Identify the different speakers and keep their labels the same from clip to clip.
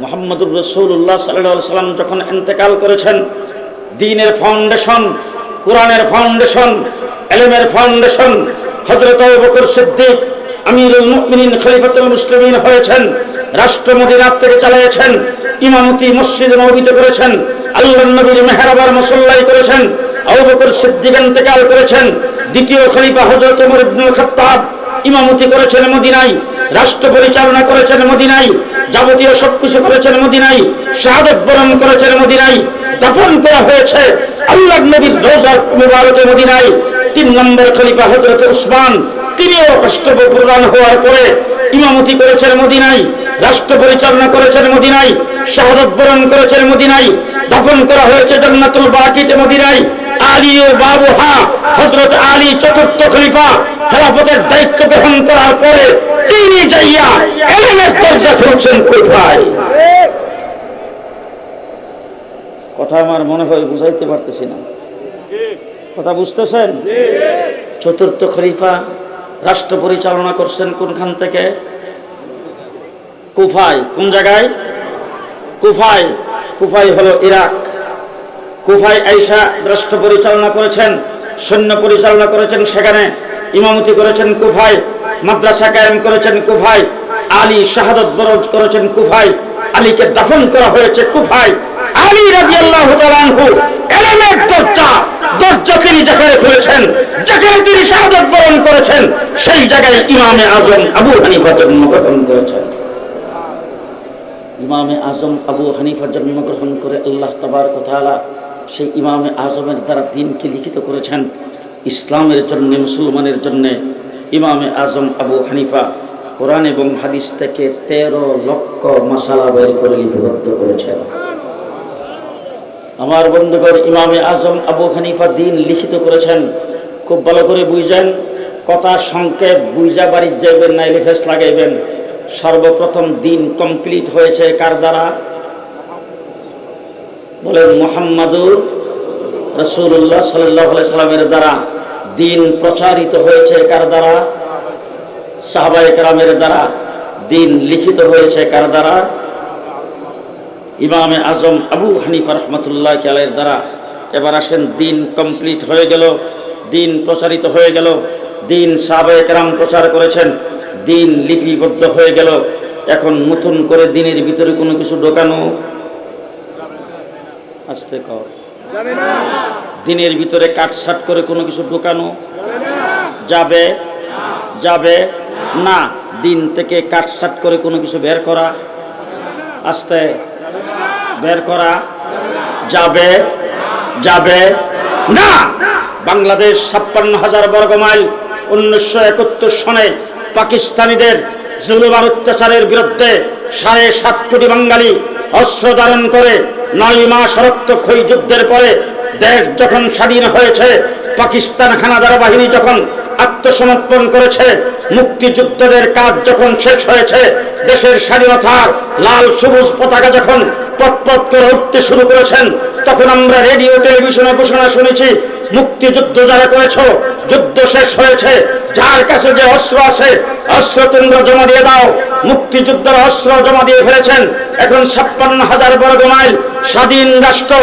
Speaker 1: মুহাম্মদুর রাসূলুল্লাহ সাল্লাল্লাহু আলাইহি ওয়াসাল্লাম যখন ইন্তেকাল করেছেন, দ্বীনের ফাউন্ডেশন, কোরআনের ফাউন্ডেশন, ইলমের ফাউন্ডেশন হযরত আবু বকর সিদ্দিক আমিরুল মুমিনিন খলিফাতুল মুসলিমিন হয়েছেন। রাষ্ট্র মদিনার থেকে চালিয়েছেন, ইমামতি মসজিদে নববীতে করেছেন, আল্লাহর নবীর মেহরাবার মুসল্লাই করেছেন। আবু বকর সিদ্দিক ইন্তেকাল করেছেন, দ্বিতীয় খলিফা হযরত ওমর ইবনুল খাত্তাব ইমামতি করেছেন মদিনায়, রাষ্ট্র পরিচালনা করেছেন মদিনায়, যাবতীয় সবকিছু করেছেন মদিনায়, শাহাদাত বরণ করেছেন মদিনায়, দাফন করা হয়েছে আল্লাহর নবীর রওজা মুবারকে মদিনায়। 3 নম্বর খলিফা হযরত উসমান, তিনিও রাষ্ট্রপ্রধান হওয়ার পরে ইমামতি করেছেন মদিনায়, রাষ্ট্র পরিচালনা করেছেন মদিনায়, শাহাদাত বরণ করেছেন মদিনায়, দাফন করা হয়েছে জান্নাতুল বাকিতে মদিনায়। আলী ও বাবুহা হযরত আলী চতুর্থ খলিফা খেলাফতের দায়িত্ব গ্রহণ করার পরে তিনি যাইয়া ইলমের দরজা খুলছেন কুফায়। কথা আমার মনে হয় বুঝাইতে পারতেছি না, কথা বুঝতেছেন? চতুর্থ খলিফা রাষ্ট্র পরিচালনা করছেন কোনখান থেকে? কুফায়। কোন জায়গায়? কুফায়। কুফায় হলো ইরাক। কুফায় আইসা রাষ্ট্র পরিচালনা করেছেন, সৈন্য পরিচালনা করেছেন, সেখানে ইমামতি করেছেন কুফায়, মাদ্রাসা কায়েম করেছেন কুফায়, আলী শাহাদাত বরণ করেছেন কুফায়, আলীকে দাফন করা হয়েছে কুফায়। আলী রাদিয়াল্লাহু তাআলা আনহু ইলমের দরজা তিনি যেখানে খুলেছেন, যেখানে তিনি শাহাদাত বরণ করেছেন, সেই জায়গায় ইমামে আজম আবু হানিফা জন্মগ্রহণ করেছেন। ইমামে আজম আবু হানিফা জন্মগ্রহণ করে আল্লাহ তাবারক ওয়া তাআলা সেই ইমামে আজমের দ্বারা দ্বীনকে লিখিত করেছেন ইসলামের জন্য, মুসলমানের জন্য। ইমামে আজম আবু হানিফা কোরআন এবং হাদিস থেকে 13 লক্ষ মাসালা বের করে লিপিবদ্ধ করেছেন। আমার বন্ধুগণ, ইমামে আজম আবু হানিফা দ্বীন লিখিত করেছেন। খুব ভালো করে বুঝেন, কথা সংক্ষেপ বুঝা বাড়ির যাইবেন, নাইলে ফেস লাগাইবেন। সর্বপ্রথম দ্বীন কমপ্লিট হয়েছে কার দ্বারা? বলেন, মুহাম্মাদুর রাসূলুল্লাহ সাল্লাল্লাহু আলাইহি সাল্লামের দ্বারা। দ্বীন প্রচারিত হয়েছে কার দ্বারা? সাহাবায়ে কেরামের দ্বারা। দ্বীন লিখিত হয়েছে কার দ্বারা? ইমামে আজম আবু হানিফা রাহমাতুল্লাহি আলাইহির দ্বারা। এবার আসেন, দ্বীন কমপ্লিট হয়ে গেল, দ্বীন প্রচারিত হয়ে গেল, দ্বীন সাহাবায়ে কেরাম প্রচার করেছেন, দ্বীন লিপিবদ্ধ হয়ে গেল। এখন নতুন করে দ্বীনের ভিতরে কোনো কিছু ঢোকানো আসতে কর যাবে না। দ্বীনের ভিতরে কাটছাট করে কোনো কিছু ঢোকানো যাবে যাবে না। দ্বীন থেকে কাটছাট করে কোনো কিছু বের করা আসতে বের করা যাবে যাবে না। বাংলাদেশ 56,000 বর্গ মাইল 1971 সনে পাকিস্তানিদের জুলুম আর অত্যাচারের বিরুদ্ধে 7.5 কোটি বাঙালি অস্ত্র ধারণ করে 9 মাস রক্তক্ষয়ী যুদ্ধের পরে দেশ যখন স্বাধীন হয়েছে, পাকিস্তান হানাদার বাহিনী যখন আত্মসমর্পণ করেছে, মুক্তিযুদ্ধের কাজ যখন শেষ হয়েছে, দেশের স্বাধীনতার লাল সবুজ পতাকা যখন পটপট করে উঠতে শুরু করেছেন, তখন আমরা রেডিও টেলিভিশনে ঘোষণা শুনেছি, মুক্তিযুদ্ধ যারা করেছ, যুদ্ধ শেষ হয়েছে, যার কাছে যে অস্ত্র আছে অস্ত্র তোমরা জমা দিয়ে দাও। মুক্তিযুদ্ধের অস্ত্র জমা দিয়ে ফেলেছেন। এখন 56,000 বর্গ মাইল স্বাধীন রাষ্ট্র,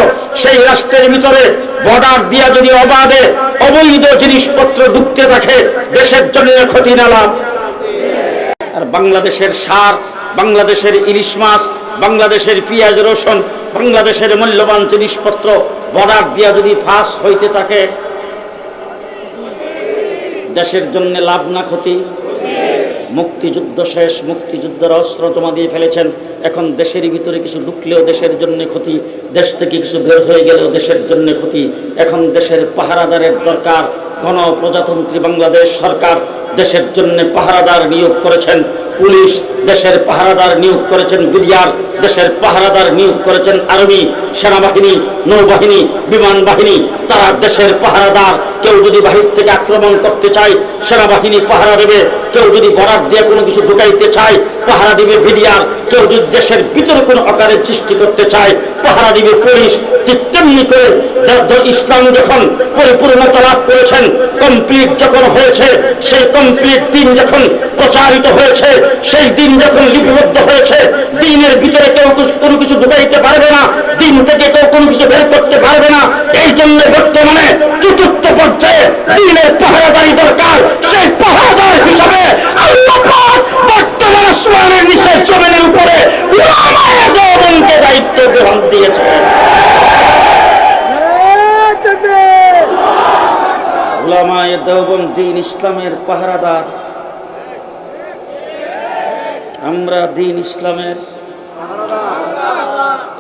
Speaker 1: সেই রাষ্ট্রের ভিতরে বর্ডার দিয়া যদি অবাধে অবৈধ জিনিসপত্র ঢুকতে থাকে, দেশের জন্য ক্ষতি না লাভ। আর বাংলাদেশের সার, বাংলাদেশের ইলিশ মাছ, বাংলাদেশের পেঁয়াজ রসুন, বাংলাদেশের মূল্যবান জিনিসপত্র বর্ডার দিয়া যদি ফাঁস হইতে থাকে, দেশের জন্য লাভ না ক্ষতি? মুক্তিযুদ্ধ শেষ, মুক্তিযুদ্ধের অস্ত্র জমা দিয়ে ফেলেছেন। এখন দেশের ভিতরে কিছু ঢুকলেও দেশের জন্য ক্ষতি, দেশ থেকে কিছু বের হয়ে গেলেও দেশের জন্য ক্ষতি। এখন দেশের পাহারাদারের দরকার। গণপ্রজাতন্ত্রী বাংলাদেশ সরকার দেশের জন্য পাহারাদার নিয়োগ করেছেন, পুলিশ দেশের পাহারাদার নিয়োগ করেছেন, বিডিআর দেশের পাহারাদার নিয়োগ করেছেন, আর্মি, সেনাবাহিনী, নৌবাহিনী, বিমান বাহিনী, তারা দেশের পাহারাদার। কেউ যদি বাহির থেকে আক্রমণ করতে চায়, সেনাবাহিনী পাহারা দেবে। কেউ যদি বর্ডার দিয়ে কোনো কিছু ঢুকাইতে চায়, পাহারা দিবে বিডিআর। কেউ যদি দেশের ভিতরে কোনো আকারের সৃষ্টি করতে চায়, পাহারা দিবে পুলিশ। ঠিক তেমনি করে ইসলাম যখন পরিপূর্ণতা লাভ করেছেন, কমপ্লিট যখন হয়েছে, সেই কমপ্লিট দিন যখন প্রচারিত হয়েছে, সেই দিন যখন লিপিবদ্ধ হয়েছে, দিনের ভিতরে কেউ কোনো কিছু ঢুকাইতে পারবে না, দিন থেকে কেউ কোনো কিছু বের করতে পারবে না। এই জন্য বর্তমানে চতুর্থ পর্যায়ে দিনের পাহারাদারি দরকার। সেই পাহারাদার হিসাবে আল্লাহ পাক বর্তমান আসমানের নিচে জমিনের উপরে উলামায়ে দেওবন্দকে দায়িত্ব গ্রহণ দিয়েছে। উলামায়ে দেওবন্দ দ্বীন ইসলামের পাহারাদার। আমরা দ্বীন ইসলামের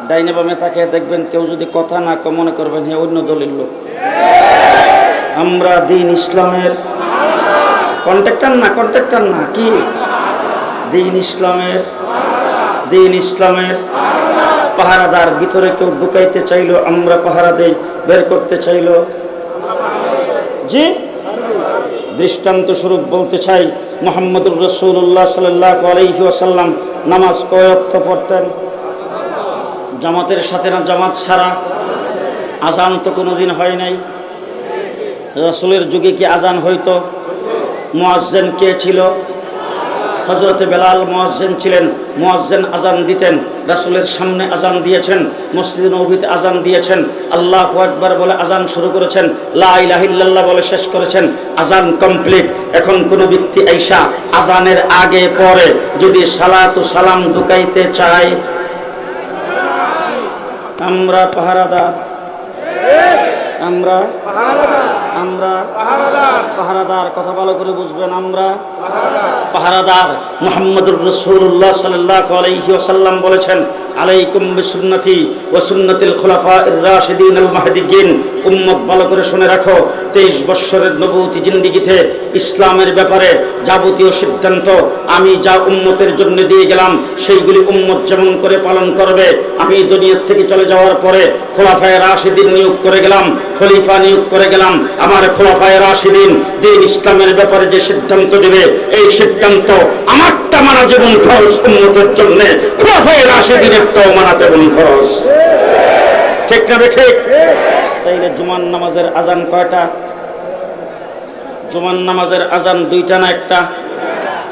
Speaker 1: ডাইনে বামে তাকে দেখবেন, কেউ যদি কথা না কয় মনে করবেন হে অন্য দলের লোক। আমরা দ্বীন ইসলামের কন্ট্রাক্টর না কি দ্বীন ইসলামের পাহারাদার। ভিতরে কেউ ঢুকাইতে চাইলো আমরা পাহারা দেই, বের করতে চাইলো জি। দৃষ্টান্ত স্বরূপ বলতে চাই, মুহাম্মদুর রাসূলুল্লাহ সাল্লাল্লাহু আলাইহি ওয়াসাল্লাম নামাজ কয় ওয়াক্ত পড়তেন? জামাতের সাথে না জামাত ছাড়া? আজান তো কোনোদিন হয় নাই। রাসূলের যুগে কি আজান হইতো? মুয়াজ্জিন কে ছিল? হযরত বেলাল মুয়াজ্জিন ছিলেন। মুয়াজ্জিন আজান দিতেন, রাসূলের সামনে আজান দিয়েছেন, মসজিদে নববীতে আজান দিয়েছেন, আল্লাহু আকবার বলে আজান শুরু করেছেন, লা ইলাহা ইল্লাল্লাহ বলে শেষ করেছেন, আজান কমপ্লিট। এখন কোন ব্যক্তি আইসা আজানের আগে পরে যদি সালাতু সালাম ঢুকাইতে চায়, আমরা পাহারাদার। আমরা পাহারাদার, কথা ভালো করে বুঝবেন। আমরা পাহারাদার। মুহাম্মদুর রাসূলুল্লাহ সাল্লাল্লাহু আলাইহি ওয়াসাল্লাম বলেছেন, আলাইকুম বিসুন্নতি ওয়া সুন্নাতিল খুলাফায়ে রাশিদিন আল মাহদিয়্যিন। উম্মত ভালো করে শুনে রাখো, 23 বছরের নবুয়তি জিন্দেগিতে ইসলামের ব্যাপারে যাবতীয় সিদ্ধান্ত আমি যা উম্মতের জন্য দিয়ে গেলাম, সেইগুলি উম্মত যেমন করে পালন করবে। আমি দুনিয়া থেকে চলে যাওয়ার পরে খুলাফায়ে রাশিদিন নিয়োগ করে গেলাম, খলিফা নিয়োগ করে গেলাম। আমার খুলাফায়ে রাশিদিন দ্বীন ইসলামের ব্যাপারে যে সিদ্ধান্ত দেবে, এই সিদ্ধান্ত আমারটা মানা যেমন ফরজ উম্মতের জন্য, খুলাফায়ে রাশিদিনের তো মানা তেমন ফরজ। ঠিক না ঠিক? তাইলে জুমার নামাজের আজান কয়টা? জুমার নামাজের আজান দুইটা না একটা?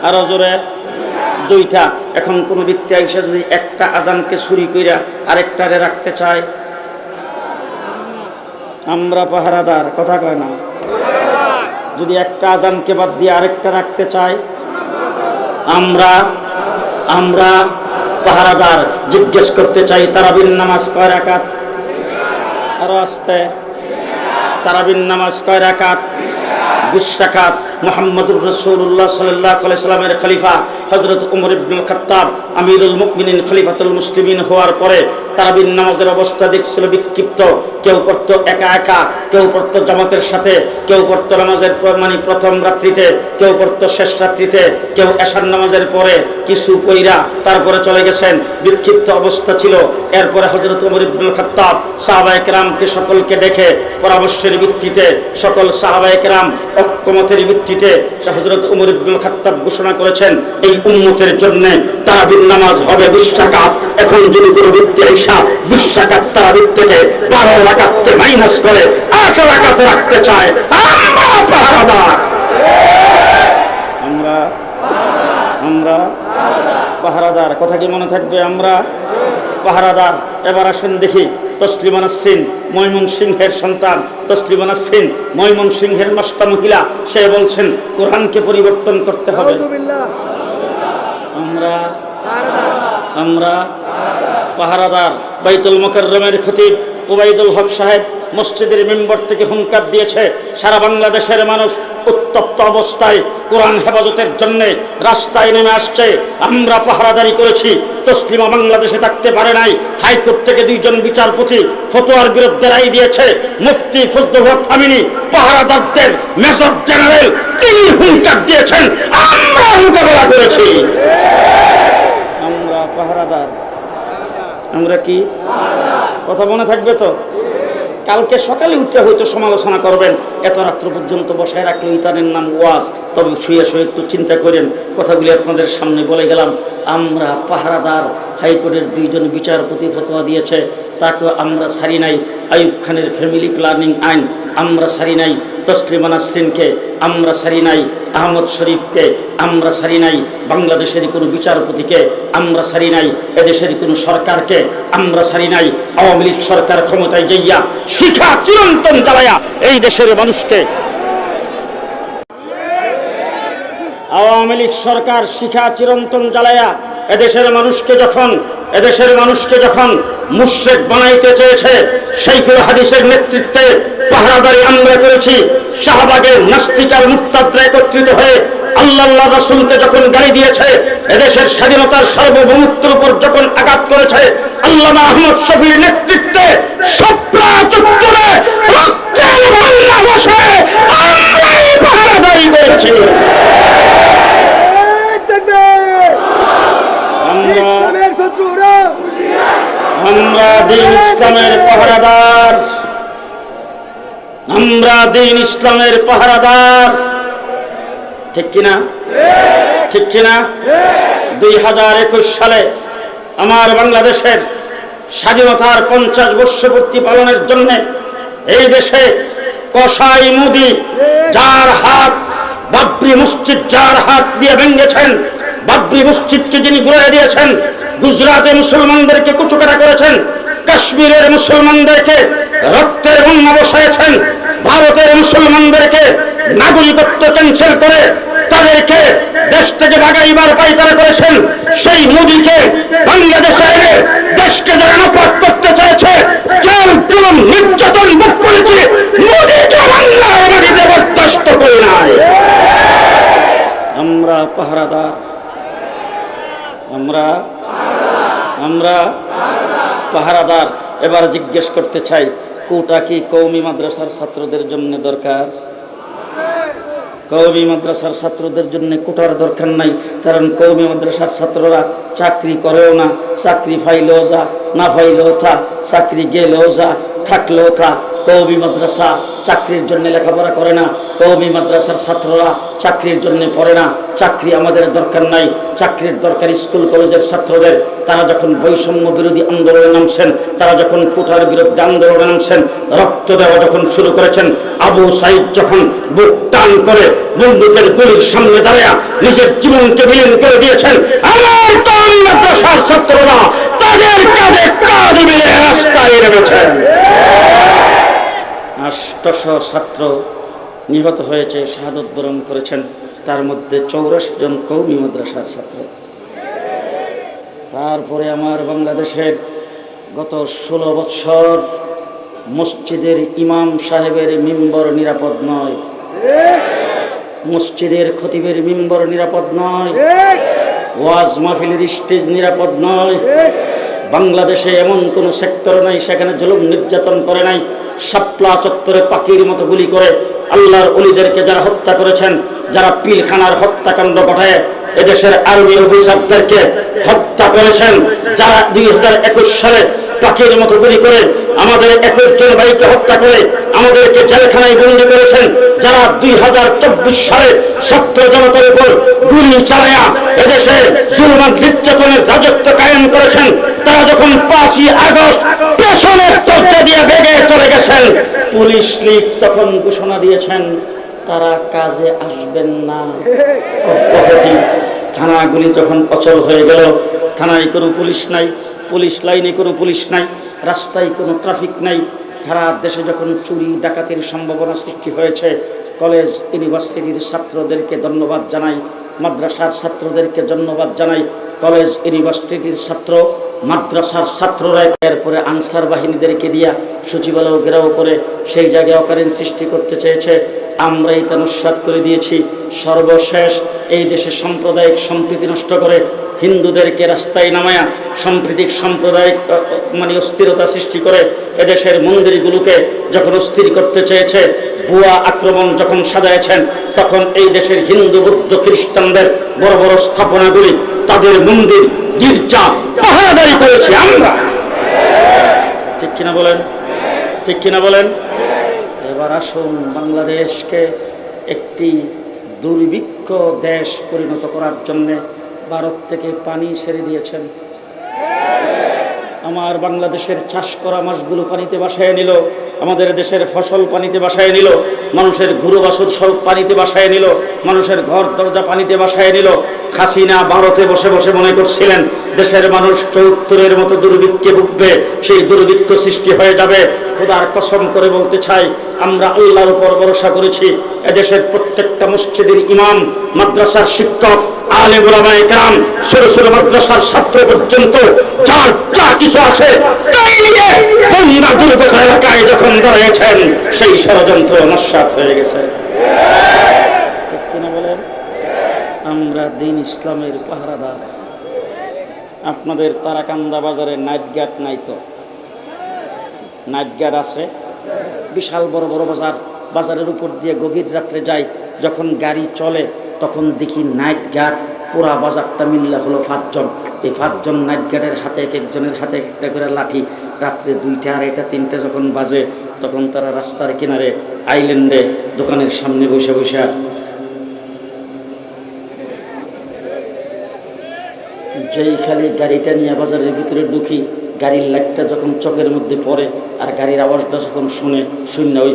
Speaker 1: আরো জোরে? দুইটা। এখন কোন ব্যক্তি আইসা যদি একটা আজানকে চুরি কইরা আরেকটারে রাখতে চায়, আমরা পাহারাদার, কথা কয় না। যদি একটা আজানকে বাদ দিয়ে আরেকটা রাখতে চায়, আমরা পাহারাদার। জিজ্ঞেস করতে চাই, তারাবির নামাজ কয় রাকাত? আরো আসতে, তারাবির নামাজ কয় রাকাত? 20 রাকাত। মুহাম্মদুর রাসূলুল্লাহ সাল্লাল্লাহু আলাইহি সাল্লামের খলিফা হযরত ওমর ইবনে খাত্তাব আমিরুল মুমিনিন খলিফাতুল মুসলিমিন হওয়ার পরে তারাবির নামাজের অবস্থা দেখছিল বিক্ষিপ্ত। কেউ পড়তো একা একা, কেউ পড়তো জামাতের সাথে, কেউ পড়তো নামাজের প্রথম রাত্রিতে, কেউ পড়তো শেষ রাত্রিতে, কেউ এশার নামাজের পরে কিছু কইরা তারপরে চলে গেছেন। বিক্ষিপ্ত অবস্থা ছিল। এরপরে হযরত ওমর ইবনে খাত্তাব সাহাবায়ে কেরামকে সকলকে দেখে পরামর্শের ভিত্তিতে, সকল সাহাবায়ে কেরাম ঐক্যমতের ভিত্তিতে হযরত ওমর ইবনে খাত্তাব ঘোষণা করেছেন, এই উম্মতের জন্য তারাবির নামাজ হবে 20 রাকাত। এখন যদি কোনো ব্যক্তি আইসা 20 রাকাত তারাবির থেকে 12 রাকাতকে মাইনাস করে 8 রাকাত রাখতে চায়, আমরা পাহারাদার। আমরা পাহারাদার। কথা কি মনে থাকবে? আমরা পাহারাদার। এবার আসেন দেখি, তসলিমা নাসরিন ময়মনসিংহের সন্তান, তসলিমা নাসরিন ময়মনসিংহের নষ্ট মহিলা, সে বলছেন কোরআনকে পরিবর্তন করতে হবে। আমরা পাহারাদার। বাইতুল মুকাররমের খতিব উবাইদুল হক সাহেব মসজিদের মেম্বার থেকে হুঙ্কার দিয়েছে, সারা বাংলাদেশের মানুষ উত্তপ্ত অবস্থায় কোরআন হেফাজতের জন্য রাস্তায় নেমে আসছে। আমরা পাহারাদারি করেছি, তসলিমা বাংলাদেশে থাকতে পারে নাই। হাইকোর্ট থেকে 2 জন বিচারপতি ফতোয়ার বিরুদ্ধে রায় দিয়েছে। মুফতি ফজলুল হক আমিনী পাহারাদারদের মেজর জেনারেল, তিনি হুঙ্কার দিয়েছেন, আমরা মোকাবেলা করেছি। আমরা পাহারাদার। আমরা কি? কথা মনে থাকবে তো? কালকে সকালে উঠে হয়তো সমালোচনা করবেন, এত রাত্র পর্যন্ত বসায় রাখলে ইতানের নাম ওয়াজ। তবে শুয়ে শুয়ে একটু চিন্তা করেন, কথাগুলি আপনাদের সামনে বলে গেলাম। আমরা পাহারাদার, হাইকোর্টের 2 জন বিচারপতি ফতোয়া দিয়েছে, তাকেও আমরা ছাড়ি নাই। আইয়ুব খানের ফ্যামিলি প্ল্যানিং আইন আমরা ছাড়ি নাই। তসলিমা নাসরিনকে আমরা ছাড়ি নাই। আহমদ শরীফকে আমরা ছাড়ি নাই। বাংলাদেশের কোনো বিচারপতিকে আমরা ছাড়ি নাই। এদেশের কোনো সরকারকে আমরা ছাড়ি নাই। আওয়ামী লীগ সরকার ক্ষমতায় যাইয়া শিখা চিরন্তন জ্বালায়া এই দেশের মানুষকে, আওয়ামী লীগ সরকার শিখা চিরন্তন জ্বালায়া এদেশের মানুষকে যখন মুশরিক বানাইতে চেয়েছে, শাইখুল হাদিসের নেতৃত্বে পাহারাদারি আমরা করেছি। শাহবাগের নাস্তিক আর মুরতাদরা একত্রিত হয়ে আল্লাহ রাসূলকে যখন গালি দিয়েছে, এদেশের স্বাধীনতার সার্বভৌমত্বের উপর যখন আঘাত করেছে, আল্লামা আহমদ শফীর নেতৃত্বে শাপলা চত্বরে রক্তের বন্যা বসে আমরাই পাহারাদারি করেছি। আমরা দ্বীন ইসলামের পাহারাদার, আমরা দ্বীন ইসলামের পাহারাদার। ঠিক কিনা? ঠিক কিনা? 2021 সালে আমার বাংলাদেশের স্বাধীনতার 50 বর্ষপূর্তি পালনের জন্য এই দেশে কসাই মোদি যার হাত, বাবরি মসজিদ যার হাত দিয়ে ভেঙেছেন, বাবরি মসজিদকে যিনি গুঁড়িয়ে দিয়েছেন, গুজরাটে মুসলমানদেরকে কুচকাটা করেছেন, কাশ্মীরের মুসলমানদেরকে রক্তের বন্যা বসাইছেন, ভারতের মুসলমানদেরকে নাগরিকত্ব ক্যান্সেল করে তাদেরকে দেশ থেকে ভাগাইবার পায়তারা করেছেন, সেই মোদিকে বাংলাদেশে এনে দেশকে যারা নাপাক করতে চেয়েছে, জেল জুলুম নির্যাতন ভোগ করেছে, মোদিকে বাংলার মাটিতে বরদাস্ত করে নাই। আমরা পাহারাদার, আমরা পাহারাদার। এবার জিজ্ঞেস করতে চাই, কোটা কি কওমি মাদ্রাসার ছাত্রদের জন্য দরকার? কওমি মাদ্রাসার ছাত্রদের জন্য কোটার দরকার নাই, কারণ কওমি মাদ্রাসার ছাত্ররা চাকরি করেও না, চাকরি পাইলেও যা, না পাইলেও থা, চাকরি গেলেও যা, থাকলেও থা। কওমি মাদ্রাসা চাকরির জন্য লেখাপড়া করে না, কওমি মাদ্রাসার ছাত্ররা চাকরির জন্য পড়ে না। চাকরি আমাদের দরকার নাই, চাকরির দরকার স্কুল কলেজের ছাত্রদের। তারা যখন বৈষম্য বিরোধী আন্দোলনে নামছেন, তারা যখন কোটার বিরুদ্ধে আন্দোলনে নামছেন, রক্ত দেওয়া যখন শুরু করেছেন, আবু সাইদ যখন বুক টান করে বন্দুকের গুলির সামনে দাঁড়িয়ে নিজের জীবনকে বিলীন করে দিয়েছেন, আমার কওমি মাদ্রাসার ছাত্ররা তাদের কাঁধে কাঁধ মিলিয়ে রাস্তায় নেমেছেন। 800 ছাত্র নিহত হয়েছে, শাহাদত বরণ করেছেন, তার মধ্যে 84 জন কওমি মাদ্রাসার ছাত্র। তারপরে আমার বাংলাদেশের গত 16 বছর মসজিদের ইমাম সাহেবের মিম্বর নিরাপদ নয়, মসজিদের খতিবের মিম্বর নিরাপদ নয়, ওয়াজ মাহফিলের স্টেজ নিরাপদ নয়। বাংলাদেশে এমন কোন সেক্টর নাই সেখানে জুলুম নির্যাতন করে নাই। শাপলা চত্বরে পাখির মতো গুলি করে আল্লাহর ওলিদেরকে যারা হত্যা করেছেন, যারা পিলখানার হত্যাকাণ্ড ঘটায় এদেশের আর্মি অফিসারদেরকে হত্যা করেছেন, যারা 2021 সালে পাখির মতো গুলি করে আমাদের 21 জন ভাইকে হত্যা করে আমাদেরকে জেলখানায় বন্দী করেছেন, যারা 2024 সালে ছাত্র জনতার উপর গুলি চালায়া এদেশে জুলুম নির্যাতনের রাজত্ব কায়েম করেছেন, তারা যখন 5ই আগস্ট পেছনের দরজা দিয়ে বেগে চলে গেছেন, পুলিশ লীগ তখন ঘোষণা দিয়েছেন তারা কাজে আসবেন না। থানাগুলি যখন অচল হয়ে গেল, থানায় কোনো পুলিশ নাই, পুলিশ লাইনে কোনো পুলিশ নাই, রাস্তায় কোনো ট্রাফিক নাই, সারা দেশে যখন চুরি ডাকাতির সম্ভাবনা সৃষ্টি হয়েছে, কলেজ ইউনিভার্সিটির ছাত্রদেরকে ধন্যবাদ জানাই, মাদ্রাসার ছাত্রদেরকে ধন্যবাদ জানাই। কলেজ ইউনিভার্সিটির ছাত্র, মাদ্রাসার ছাত্ররা এরপরে আনসার বাহিনীদেরকে দিয়া সচিবালয় ঘেরাও করে সেই জায়গায় অকারেন্স সৃষ্টি করতে চেয়েছে, আমরাই তা নস্যাৎ করে দিয়েছি। সর্বশেষ এই দেশে সাম্প্রদায়িক সম্প্রীতি নষ্ট করে হিন্দুদেরকে রাস্তায় নামায়া সাম্প্রতিক সাম্প্রদায়িক অস্থিরতা সৃষ্টি করে এদেশের মন্দিরগুলোকে যখন অস্থির করতে চেয়েছে, ভুয়া আক্রমণ যখন সাজাইছেন, তখন এই দেশের হিন্দু বৌদ্ধ খ্রিস্টানদের বড় বড় স্থাপনাগুলি, তাদের মন্দির গির্জা পাহারাদারি করেছি আমরা। ঠিক কিনা বলেন? ঠিক কিনা বলেন? এবার আসুন বাংলাদেশকে একটি দুর্ভিক্ষ দেশ পরিণত করার জন্য ভারত থেকে পানি ছেড়ে দিয়েছেন। আমার বাংলাদেশের চাষ করা মাছগুলো পানিতে ভাসায় নিল, আমাদের দেশের ফসল পানিতে ভাসায় নিল, মানুষের ঘুরো বাসর সব পানিতে ভাসায় নিল, মানুষের ঘর দরজা পানিতে ভাসায় নিল। হাসিনা ভারতে বসে বসে মনে করছিলেন দেশের মানুষ ৭৪-এর মতো দুর্ভিক্ষে ভুগবে, সেই দুর্ভিক্ষ সৃষ্টি হয়ে যাবে। খোদার কসম করে বলতে চাই, আমরা আল্লাহর উপর ভরসা করেছি। এদেশের প্রত্যেকটা মসজিদের ইমাম, মাদ্রাসার শিক্ষক, আলেম ওলামায়ে কেরাম, ছোট ছোট মাদ্রাসার ছাত্র পর্যন্ত যার যা কিছু আছে তাই নিয়ে বন্যা দুর্গত এলাকায় যখন দাঁড়িয়েছেন, সেই ষড়যন্ত্র নস্যাৎ হয়ে গেছে। কিনা বলেন? আমরা দিন ইসলামের পাহারাদার। আপনাদের তারাকান্দা বাজারে নাইট গার্ড নাই তো? নাইট গার্ড আছে, বিশাল বড় বড় বাজার, বাজারের উপর দিয়ে গভীর রাত্রে যাই, যখন গাড়ি চলে তখন দেখি নাইট গার্ড পুরা বাজারটা মিল্লা হলো 5 জন। এই 5 জন নাইট গার্ডের হাতে, এক একজনের হাতে একটা করে লাঠি। রাত্রে 2টা, 2:30, 3টে যখন বাজে, তখন তারা রাস্তার কিনারে আইল্যান্ডে দোকানের সামনে বসে বসে যেই খালি গাড়িটা নিয়ে বাজারের ভিতরে ঢুকি, গাড়ির লাইটটা যখন চোখের মধ্যে পড়ে আর গাড়ির আওয়াজটা যখন শূন্য ওই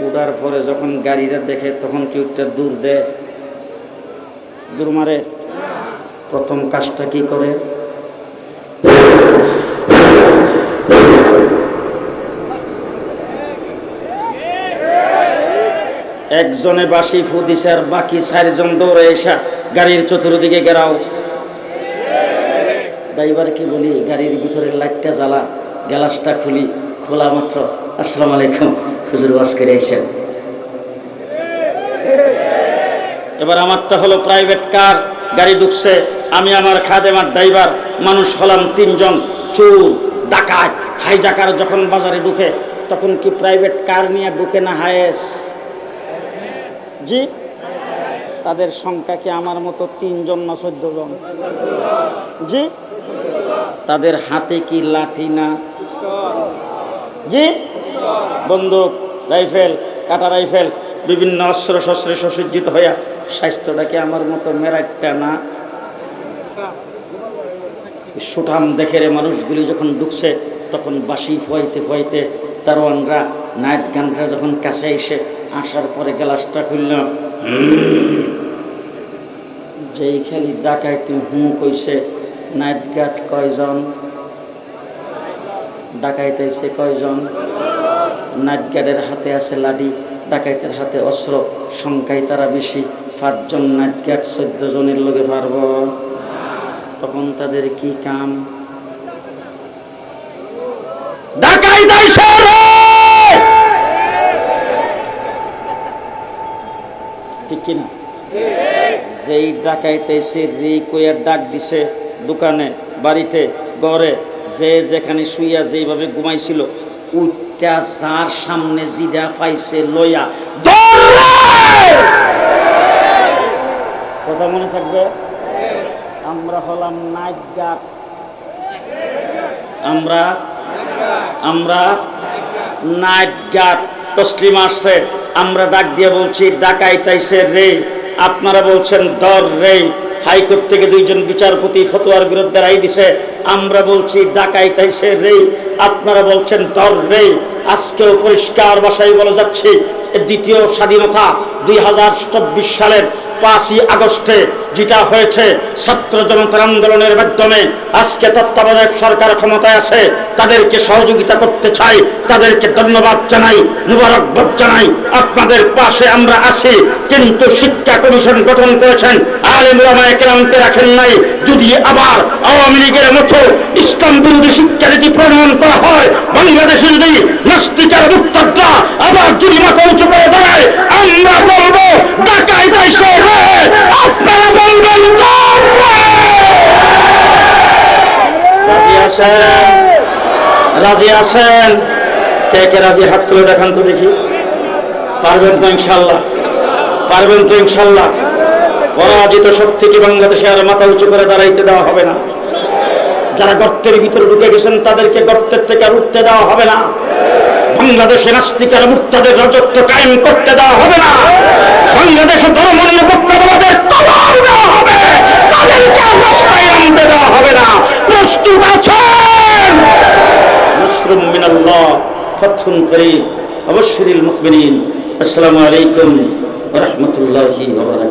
Speaker 1: উঠার পরে যখন গাড়িটা দেখে তখন কি একটা দূর দেয়, দূর মারে। প্রথম কাজটা কি করে? একজনে বাঁশি ফু দিছে আর বাকি 4 জন দৌড়ে এসে গাড়ির চতুর্দিকে ঘেরাও। ড্রাইভারকে বলি গাড়ির ভিতরে লাইটটা জ্বালা, গ্লাসটা খুলি, খোলা মাত্র আসসালামু আলাইকুম হুজুর ওয়াজ করে আইছেন। এবার আমারটা হলো প্রাইভেট কার, গাড়ি ঢুকছে, আমি আমার খাদেমার ড্রাইভার, মানুষ হলাম 3 জন। চোর, ডাকাত, হাইজাকার যখন বাজারে ঢুকে তখন কি প্রাইভেট কার নিয়ে ঢুকে না হায়েস? জি, তাদের সংখ্যা কি আমার মতো 3 জন না 14 জন? জি, তাদের হাতে কি লাঠি না? জি, বন্দুক, রাইফেল, কাটা রাইফেল, বিভিন্ন অস্ত্র শস্ত্রে সুসজ্জিত হইয়া। স্বাস্থ্যটা কি আমার মতো মেরাটটা না? সুঠাম দেখে মানুষগুলি যখন ঢুকছে তখন বাঁশি ফুয়াইতে ফুয়াইতে দারোয়ানরা, নাইট গানরা যখন কাছে এসে আসার পরে গ্লাসটা খুলল, যেই খালি ডাকাইতে কইছে। নাইট গার্ড কয়জন? ডাকাইতেছে কয়জন? নাইট গার্ডের হাতে আছে লাঠি, ডাকাইতের হাতে অস্ত্র, সংখ্যায় তারা বেশি। 5 জন নাইট গার্ড 14 জনের লোকে পারব? তখন তাদের কি কাম? ঠিক কিনা? যেই ডাকাইতেছে রে কইয়া ডাক দিছে, দোকানে, বাড়িতে, ঘরে, যে যেখানে শুইয়া যেইভাবে ঘুমাইছিল, উঠটা যার সামনে জিরা পাইছে লইয়া কথা মনে থাকবে। আমরা হলাম নাইট গার্ড, আমরা নাইট গার্ড। তসলিম আসছে, আমরা ডাক দিয়ে বলছি ডাকাইতাইছে রে, আপনারা বলছেন ধর রে। হাইকোর্ট থেকে 2 জন বিচারপতি ফতোয়ার বিরুদ্ধে রায় দিছে, আমরা বলছি ডাকাইতাইছে রে, আপনারা বলছেন ধর রে। আজকেও পরিষ্কার ভাষায় বলে যাচ্ছে, দ্বিতীয় স্বাধীনতা 2024 সালের 5ই আগস্টে যেটা হয়েছে ছাত্র জনতার আন্দোলনের মাধ্যমে, আজকে তত্ত্বাবধায়ক সরকার ক্ষমতায় আছে, তাদেরকে সহযোগিতা করতে চাই, তাদেরকে ধন্যবাদ জানাই, মুবারকবাদ জানাই। আপনাদের পাশে আমরা আছি। কিন্তু শিক্ষা কমিশন গঠন করেছেন, আলেম ওলামায়ে কেরামকে রাখেন নাই। যদি আবার আওয়ামী লীগের মতো ইসলাম বিরোধী শিক্ষানীতি প্রণয়ন করা হয়, বাংলাদেশে যদি নাস্তিকের মুক্তরা আবার যদি মাথা উঁচু করে দাঁড়ায়, আমরা বলবো ডাকাইতাইছে রে, আপনারা বলবেন রাজি আছেন? রাজি আছেন? কে কে রাজি? হাত তুলে দেখান তো দেখি। পারবেন তো ইনশাল্লাহ? পারবেন তো ইনশাল্লাহ? পরাজিত শক্তিকে বাংলাদেশে আর মাথা উঁচু করে দাঁড়াইতে দেওয়া হবে না। যারা গর্তের ভিতরে ঢুকে গেছেন তাদেরকে গর্তের থেকে আর উঠতে দেওয়া হবে না। বাংলাদেশে নাস্তিক আর মুর্তাদের রাজত্ব কায়েম করতে দেওয়া হবে না। বাংলাদেশে ধর্মনিরপেক্ষতাবাদের কবর দেওয়া হবে, তাদেরকে রাস্তায় নামতে দেওয়া হবে না। প্রস্তুত আছেন? নাসরুম মিনাল্লাহ, ফাতহুন করিম, ওয়াবাশশিরিল মুমিনিন। আসসালামু আলাইকুম ওয়া রাহমাতুল্লাহি ওয়া বারাকাতুহু।